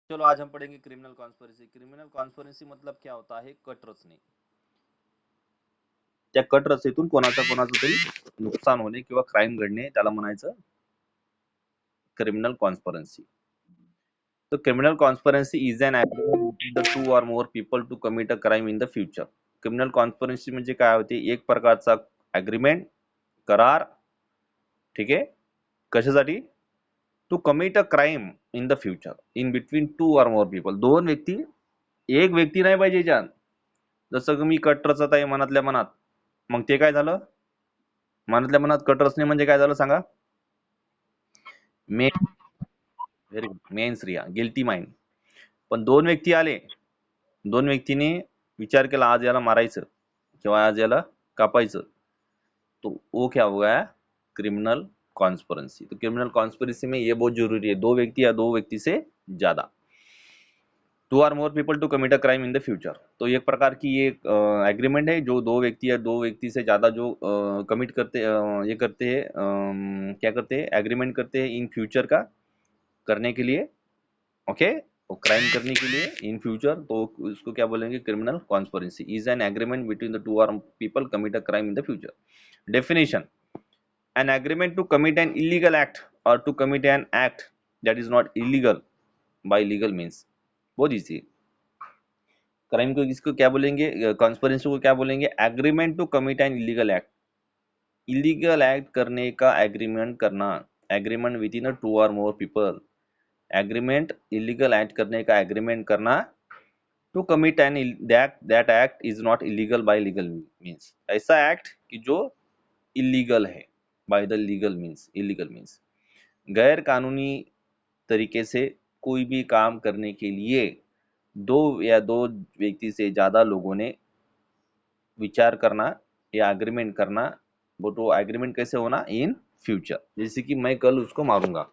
चलो आज हम पढ़ेंगे क्रिमिनल कॉन्स्पिरेसी। क्रिमिनल कॉन्स्पिरेसी मतलब क्या होता है? कट रचणे. त्या कट रचनेतून कोणाचं तरी नुकसान होणे किंवा क्राईम घडणे त्याला म्हणायचं criminal conspiracy. So criminal conspiracy is an agreement between the two or more people to commit a crime in the future. Criminal conspiracy म्हणजे काय होते? एक प्रकारचा अग्रीमेंट, करार, ठीक आहे, कशासाठी? To commit a crime in the future in between two or more people. दोन व्यक्ती, एक व्यक्ती नाही पाहिजे याच्यात. जसं की मी कट रचत आहे मनातल्या मनात, मग ते काय झालं? मनातल्या मनात कट रचणे म्हणजे काय झालं सांगा? मे व्हेरी गुड, मेन स्त्रिया गिल्टी माइंड. पण दोन व्यक्ती आले, दोन व्यक्तीने विचार केला आज याला मारायचं किंवा आज याला कापायचं, तो वो क्या हुआ है? Criminal conspiracy. तो क्रिमिनल कॉन्स्पिरेसी में ये बहुत जरूरी है, दो व्यक्ति या दो व्यक्ति से ज्यादा, two or more people to commit a crime in the future. तो एक प्रकार की ये एग्रीमेंट है जो दो व्यक्ति या दो व्यक्ति से ज्यादा जो कमिट करते ये करते हैं, क्या करते हैं? एग्रीमेंट करते हैं इन फ्यूचर का करने के लिए, ओके, और क्राइम करने के लिए इन फ्यूचर. तो उसको क्या बोलेंगे? Criminal conspiracy is an agreement between the two or people commit a crime in the future. Definition: an agreement to commit an illegal act or to commit an act that is not illegal by legal means. बहुत easy. Crime को इसको क्या बोलेंगे? Conspiracy को क्या बोलेंगे? Agreement to commit an illegal act. Illegal act करने का एग्रीमेंट करना, agreement within two or more people. Agreement, illegal act करने का एग्रीमेंट करना, to commit an that act is not illegal by legal means. ऐसा act कि जो illegal है by the legal means. Illegal means गैर कानूनी तरीके से कोई भी काम करने के लिए दो या दो व्यक्ति से ज्यादा लोगों ने विचार करना या एग्रीमेंट करना. वो तो एग्रीमेंट कैसे होना? In future. जैसे कि मैं कल उसको मारूंगा,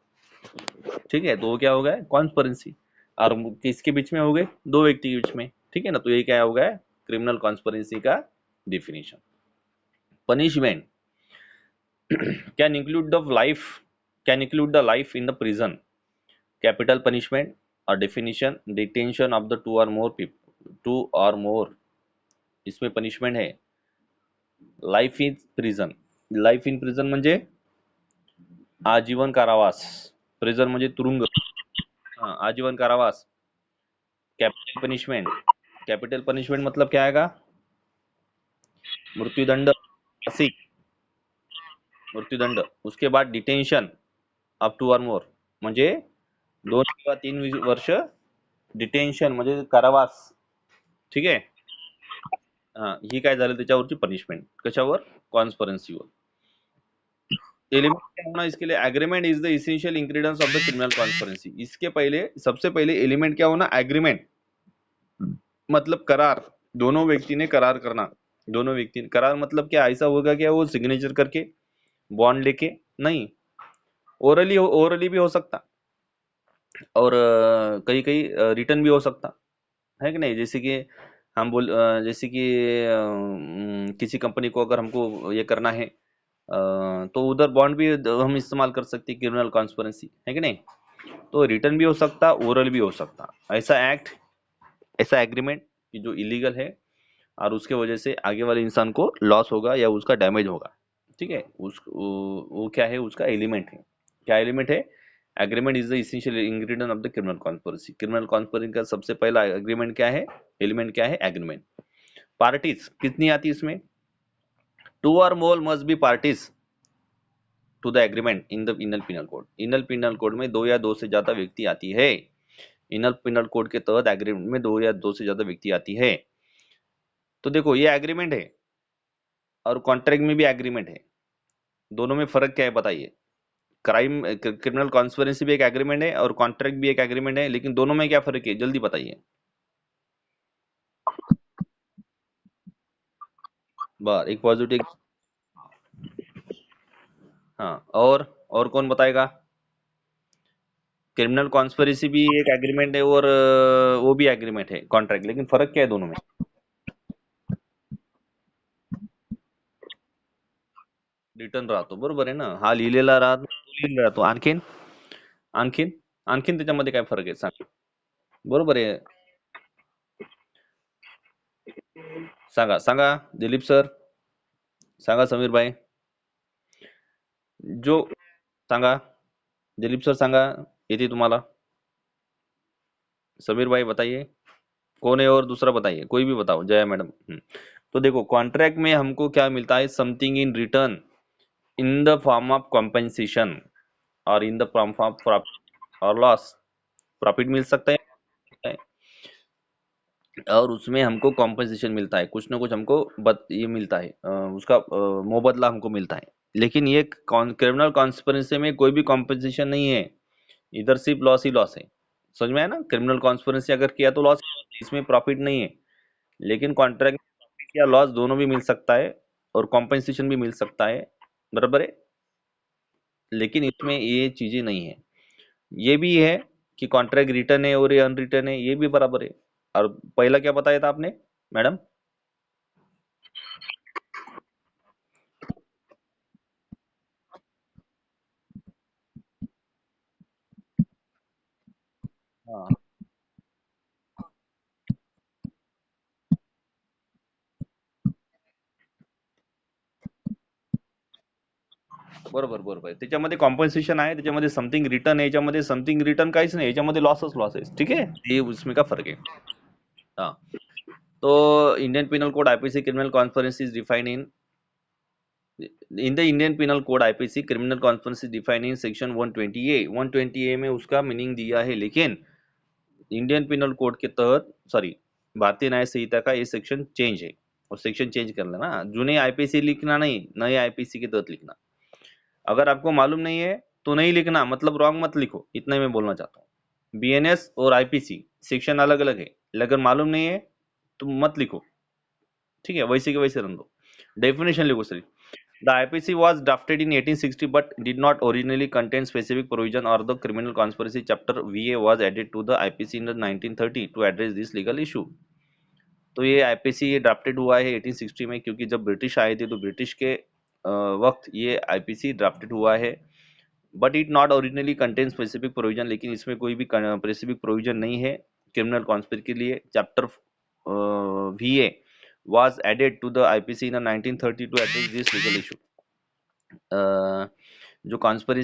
ठीक है, तो वो क्या हो गया? कॉन्स्पिरेसी. और किसके बीच में हो गए? दो व्यक्ति के बीच में, ठीक है ना. तो ये क्या हो गया? क्रिमिनल कॉन्स्पिरेसी का definition. Punishment can include the life, can include the life in the prison. Capital punishment और definition: detention of the two or more people, two or more, इसमें पनिशमेंट है life in prison. Life in prison म्हणजे आजीवन कारावास. Prison म्हणजे तुरुंग, हाँ, आजीवन कारावास. कैपिटल पनिशमेंट, कैपिटल पनिशमेंट मतलब क्या आएगा? मृत्युदंड, फांसी, मृत्युदंड. उसके बाद डिटेंशन अप टू और मोर म्हणजे 2 किंवा 3 वर्ष डिटेंशन म्हणजे कारावास, ठीक आहे. हा, ही काय झालं त्याच्यावरची पनिशमेंट. कशावर? कॉन्स्पिरेसीवर. एलिमेंट क्या होना इसके लिए? Agreement is the essential ingredients of the criminal conspiracy. इसके पहले, सबसे पहले एलिमेंट क्या होना? एग्रीमेंट मतलब करार. दोनों व्यक्ति ने करार करना. दोनों व्यक्ति ने करार मतलब क्या? ऐसा होगा क्या वो सिग्नेचर करके, बॉन्ड लेके? नहीं, ओरली, ओरली भी हो सकता और कहीं कहीं रिटर्न भी हो सकता है कि नहीं. जैसे कि हम जैसे कि किसी कंपनी को अगर हमको ये करना है, तो उधर बॉन्ड भी हम इस्तेमाल कर सकते हैं, क्रिमिनल कॉन्स्पिरेसी है कि नहीं. तो रिटर्न भी हो सकता, ओरल भी हो सकता. ऐसा एक्ट, ऐसा एग्रीमेंट कि जो इलीगल है और उसके वजह से आगे वाले इंसान को लॉस होगा या उसका डैमेज होगा, ठीक है. वो क्या है? उसका एलिमेंट है. क्या एलिमेंट है? Agreement is the essential ingredient of the criminal conspiracy. Criminal conspiracy का सबसे पहला एग्रीमेंट क्या है? एलिमेंट क्या है? एग्रीमेंट. पार्टीज कितनी आती है इसमें? Two or more must be parties to the agreement in the इनल पिनल कोड. इनल पिनल कोड में दो या दो से ज्यादा व्यक्ति आती है. इनल पिनल कोड के तहत एग्रीमेंट में दो या दो से ज्यादा व्यक्ति आती है. तो देखो, ये एग्रीमेंट है और कॉन्ट्रैक्ट में भी एग्रीमेंट है. दोनों में फर्क क्या है बताइए? क्राइम, क्रिमिनल कॉन्स्पिरेसी भी एक एग्रीमेंट है और कॉन्ट्रैक्ट भी एक एग्रीमेंट है, लेकिन दोनों में क्या फर्क है? जल्दी बताइए. बार एक पॉजिटिव. हाँ, और कौन बताएगा? क्रिमिनल कॉन्स्पिरेसी भी एक एग्रीमेंट है और वो भी एग्रीमेंट है, कॉन्ट्रैक्ट. लेकिन फर्क क्या है दोनों में? रिटर्न राहतो, बरोबर आहे ना. हा लिहिलेला राहतो, तो लिहिलेला राहतो. आणखीन, आणखीन, आणखीन त्याच्यामध्ये काय फरक आहे सांग. बरोबर आहे. सांगा सांगा दिलीप सर, सांगा समीर भाई. जो सांगा दिलीप सर, सांगा येते तुम्हाला. समीर भाई बताइए कौन है, और दूसरा बताइए, कोई भी बताओ, जया मैडम. तो देखो कॉन्ट्रैक्ट में हमको क्या मिलता है, something in return in the form of compensation or in the form of profit और लॉस. प्रॉफिट मिल सकता है और उसमें हमको कॉम्पेंसेशन मिलता है, कुछ ना कुछ हमको ये मिलता है, उसका मुबदला हमको मिलता है. लेकिन ये क्रिमिनल कॉन्स्पिरेसी में कोई भी कॉम्पेंसेशन नहीं है, इधर सिर्फ लॉस ही लॉस है. समझ में आया ना, क्रिमिनल कॉन्स्पिरेसी अगर किया तो लॉस, इसमें प्रॉफिट नहीं है. लेकिन कॉन्ट्रैक्ट में प्रॉफिट या लॉस दोनों भी मिल सकता है और कॉम्पेंसेशन भी मिल सकता है, बराबर है. लेकिन इसमें ये चीजें नहीं है. ये भी है कि कॉन्ट्रैक्ट रिटर्न है और ये अनरिटर्न है, ये भी बराबर है. और पहला क्या बताया था आपने मैडम? हाँ, बरोबर बरोबर. त्याच्यामध्ये कॉम्पन्सेशन आहे, त्याच्यामध्ये समथिंग रिटर्न आहे, याच्यामध्ये समथिंग रिटर्न काहीच नाही, याच्यामध्ये लॉसच लॉस आहे. ठीक है, ये उसमें का फर्क है. हाँ. तो Indian penal code IPC criminal conference is defined in the Indian penal code IPC criminal conference is defined in section 120A. 120A में उसका मीनिंग दिया है, लेकिन इंडियन पिनल कोड के तहत, सॉरी, भारतीय न्याय संहिता का ये सेक्शन चेंज है, और सेक्शन चेंज कर लेना, जूने आईपीसी लिखना नहीं, नए आईपीसी के तहत लिखना. अगर आपको मालूम नहीं है तो नहीं लिखना, मतलब रॉन्ग मत लिखो, इतना ही मैं बोलना चाहता हूँ. बीएनएस और आईपीसी सेक्शन अलग अलग है, अगर मालूम नहीं है तो मत लिखो. ठीक है, वैसे के वैसे रन दो, डेफिनेशन लिखो सिर्फ. The IPC was drafted in 1860 but did not originally contain specific provision, or the criminal conspiracy chapter VA was added to the IPC in the 1930 to address this legal issue. तो ये IPC ये drafted हुआ है 1860 में, क्योंकि जब British आए थे तो ब्रिटिश के वक्त ये आईपीसी ड्राफ्टेड हुआ है. But it not originally contain specific provision, लेकिन इसमें कोई भी स्पेसिफिक प्रोविजन नहीं है क्रिमिनल कॉन्स्पिरेसी के लिए. Chapter VA was added to the IPC in the 1930 to address this legal issue. जो कॉन्स्पिरेसी